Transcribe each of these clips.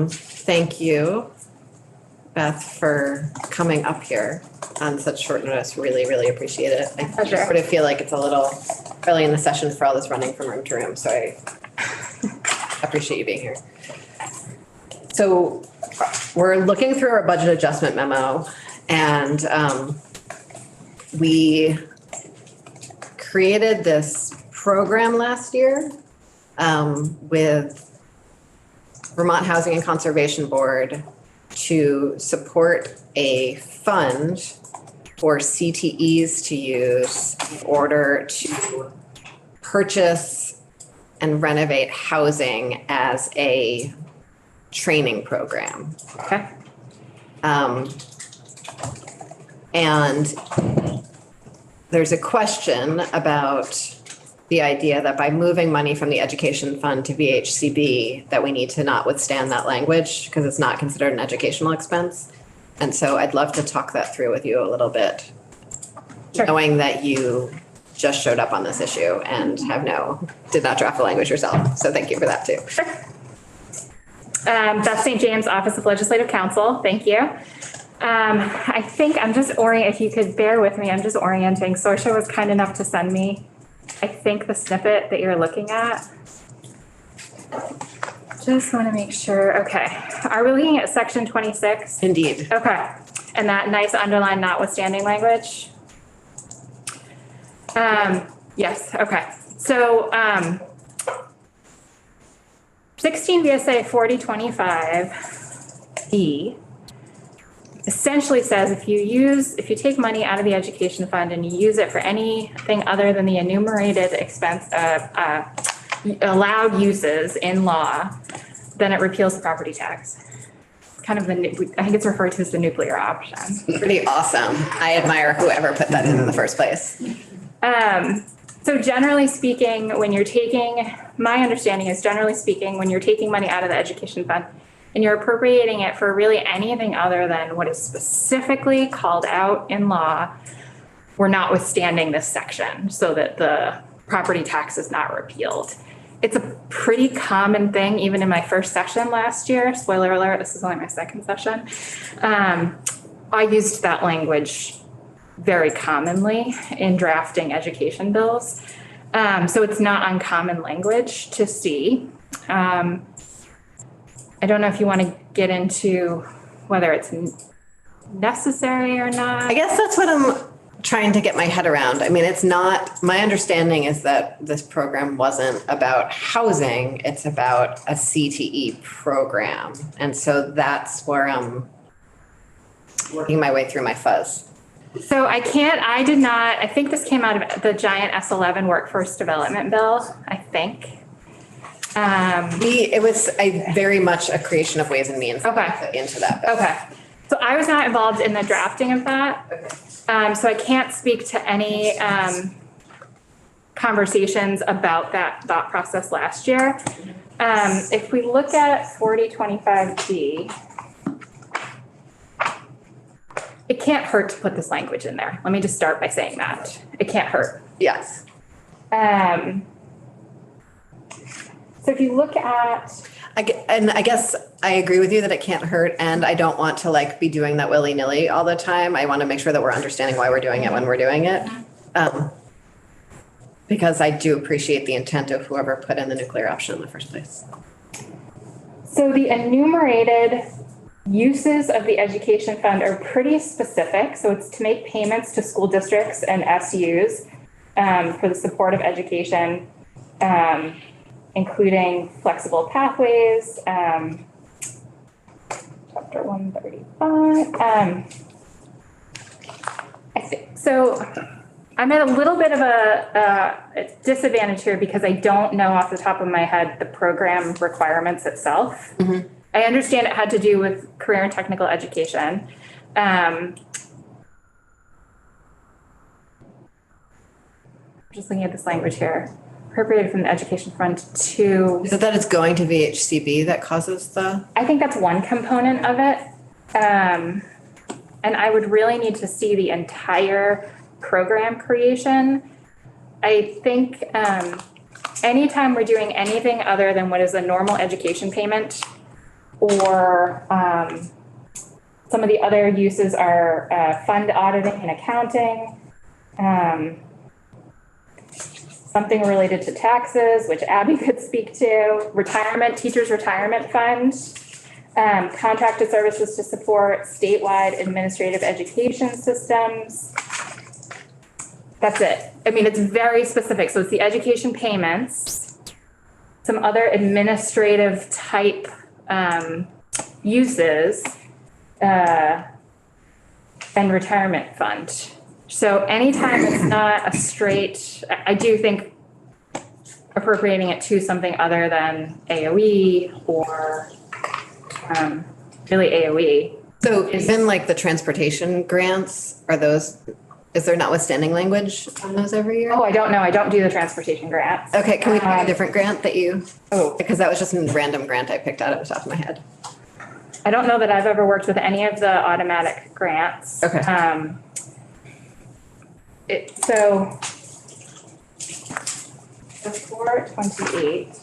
Thank you, Beth, for coming up here on such short notice. Really, really appreciate it. I Pleasure. sort of feel like it's a little early in the session for all this running from room to room, so I appreciate you being here. So we're looking through our budget adjustment memo, and we created this program last year with Vermont Housing and Conservation Board to support a fund for CTEs to use in order to purchase and renovate housing as a training program. Okay. And there's a question about the idea that by moving money from the education fund to VHCB, that we need to not withstand that language because it's not considered an educational expense. And so I'd love to talk that through with you a little bit, Sure. knowing that you just showed up on this issue and did not draft the language yourself. So thank you for that too. Beth St. James, Office of Legislative Counsel. Thank you. I think I'm just if you could bear with me, I'm just orienting. Sorsha was kind enough to send me, I think, the snippet that you're looking at. Just want to make sure. Okay. Are we looking at section 26? Indeed. Okay. And that nice underlined notwithstanding language? Yes. Okay. So, 16 VSA 4025B essentially says if you take money out of the education fund and you use it for anything other than the enumerated expense, allowed uses in law, then it repeals the property tax. Kind of I think it's referred to as the nuclear option. Pretty awesome. I admire whoever put that in the first place. So generally speaking, my understanding is generally speaking, when you're taking money out of the education fund and you're appropriating it for really anything other than what is specifically called out in law, we're notwithstanding this section so that the property tax is not repealed. It's a pretty common thing, even in my first session last year. Spoiler alert, this is only my second session. I used that language very commonly in drafting education bills. So it's not uncommon language to see. I don't know if you want to get into whether it's necessary or not. I guess that's what I'm trying to get my head around. I mean, my understanding is that this program wasn't about housing, it's about a CTE program. And so that's where I'm working my way through my fuzz. So I think this came out of the giant S11 workforce development bill, I think. It was very much a creation of Ways and Means Okay. into that. Okay. So I was not involved in the drafting of that. Okay. So I can't speak to any conversations about that thought process last year. If we look at 4025D, it can't hurt to put this language in there. Let me just start by saying that. It can't hurt. Yes. So if you look at, I guess I agree with you that it can't hurt, and I don't want to be doing that willy-nilly all the time. I want to make sure that we're understanding why we're doing it when we're doing it. Because I do appreciate the intent of whoever put in the nuclear option in the first place. so the enumerated uses of the education fund are pretty specific. So it's to make payments to school districts and SUs for the support of education, including flexible pathways, chapter 135. So I'm at a little bit of a disadvantage here because I don't know off the top of my head the program requirements itself. Mm-hmm. I understand it had to do with career and technical education. Just looking at this language here. Appropriated from the education fund to. Is it that it's going to VHCB that causes the? I think that's one component of it. And I would really need to see the entire program creation. I think anytime we're doing anything other than what is a normal education payment or some of the other uses are fund auditing and accounting, something related to taxes, which Abby could speak to, retirement, teachers' retirement fund, contracted services to support statewide administrative education systems. That's it. I mean, it's very specific. So it's the education payments, some other administrative type uses, and retirement fund. So anytime it's not a straight, I do think appropriating it to something other than AOE or really AOE. So even like the transportation grants, is there notwithstanding language on those every year? Oh, I don't know. I don't do the transportation grants. Okay, can we pick a different grant that you, Oh, because that was just a random grant I picked out of the top of my head. I don't know that I've ever worked with any of the automatic grants. Okay. So 428.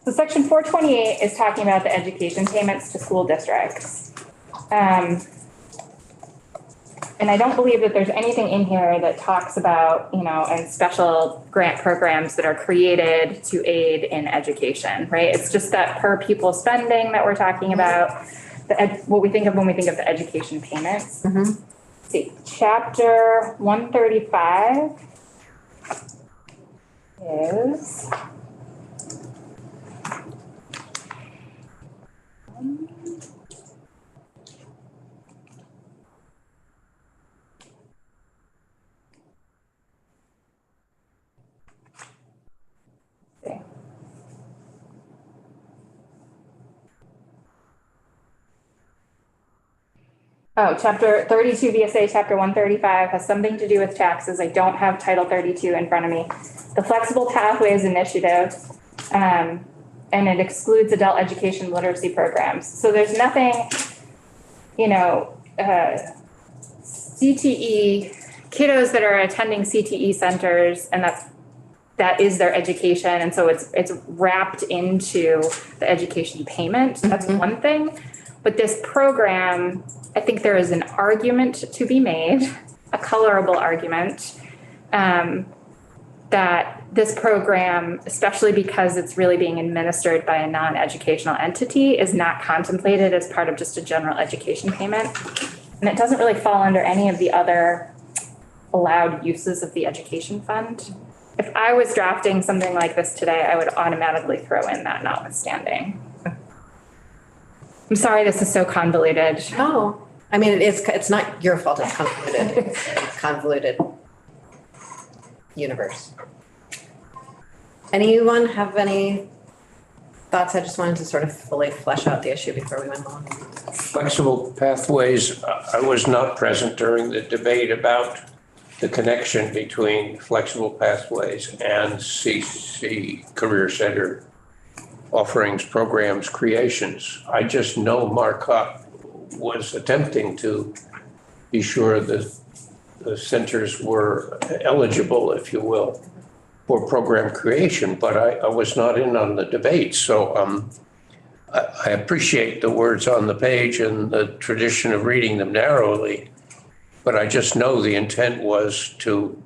So section 428 is talking about the education payments to school districts. And I don't believe that there's anything in here that talks about, and special grant programs that are created to aid in education, right? It's just that per pupil spending that we're talking about, what we think of when we think of the education payments. Mm-hmm. Let's see, chapter 135 is chapter 32 VSA, chapter 135 has something to do with taxes. I don't have title 32 in front of me. The Flexible Pathways Initiative, and it excludes adult education literacy programs. So there's nothing, CTE, kiddos that are attending CTE centers, and that is their education. And so it's wrapped into the education payment. That's one thing. But this program, I think there is an argument to be made, a colorable argument, that this program, especially because it's really being administered by a non-educational entity, is not contemplated as part of just a general education payment. And it doesn't really fall under any of the other allowed uses of the education fund. If I was drafting something like this today, I would automatically throw in that notwithstanding. I'm sorry this is so convoluted. Oh, I mean, it's not your fault it's convoluted. It's a convoluted universe. Anyone have any thoughts? I just wanted to sort of fully flesh out the issue before we went on. Flexible pathways, I was not present during the debate about the connection between flexible pathways and CC Career Center offerings, programs, creations. I just know Marcotte was attempting to be sure that the centers were eligible, if you will, for program creation, but I was not in on the debate. So I appreciate the words on the page and the tradition of reading them narrowly, but I just know the intent was to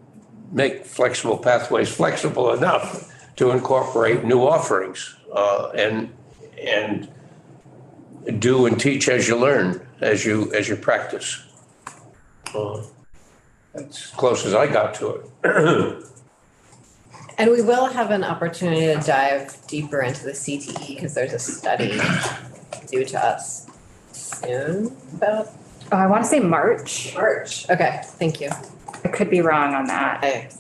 make flexible pathways flexible enough to incorporate new offerings and do and teach as you learn, as you practice. That's as close as I got to it. And we will have an opportunity to dive deeper into the CTE because there's a study due to us soon about Oh, I want to say March. March. Okay, thank you. I could be wrong on that.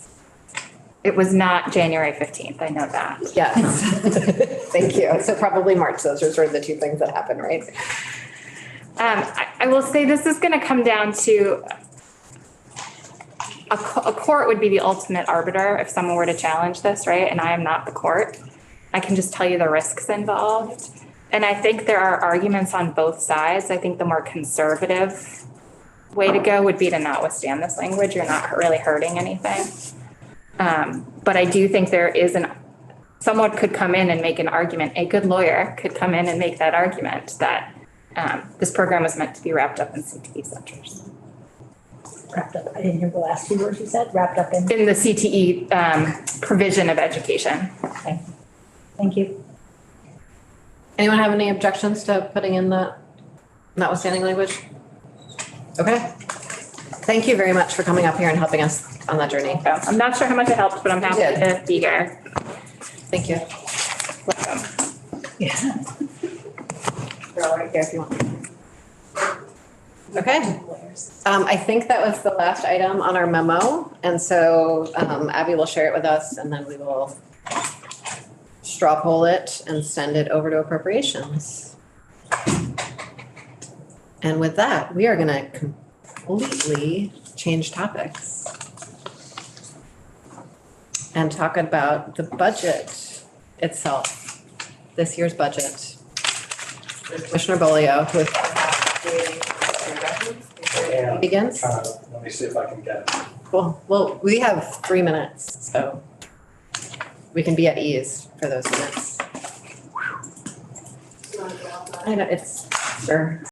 It was not January 15th. I know that. Yes. Thank you. So probably March. Those are sort of the two things that happen, right? I will say this is going to come down to a court would be the ultimate arbiter if someone were to challenge this, right? And I am not the court. I can just tell you the risks involved. And I think there are arguments on both sides. I think the more conservative way to go would be to not withstand this language. You're not really hurting anything. But I do think there is someone could come in and make an argument, a good lawyer could come in and make that argument that this program was meant to be wrapped up in CTE centers. Wrapped up, I didn't hear the last two words you said, wrapped up in, In the CTE provision of education. thank you. Anyone have any objections to putting in the notwithstanding language? Okay. Thank you very much for coming up here and helping us on that journey. So I'm not sure how much it helped, but I'm happy You did. to be here. Thank you. Welcome. Yeah. They're all right here if you want. Okay. I think that was the last item on our memo. And so Abby will share it with us and then we will straw poll it and send it over to appropriations. And with that, we are going to completely change topics and talk about the budget itself, this year's budget. With Commissioner Bolio, who is creating Yeah. begins. Let me see if I can get it. Cool. Well, we have 3 minutes, so we can be at ease for those minutes. I know, it's, sure.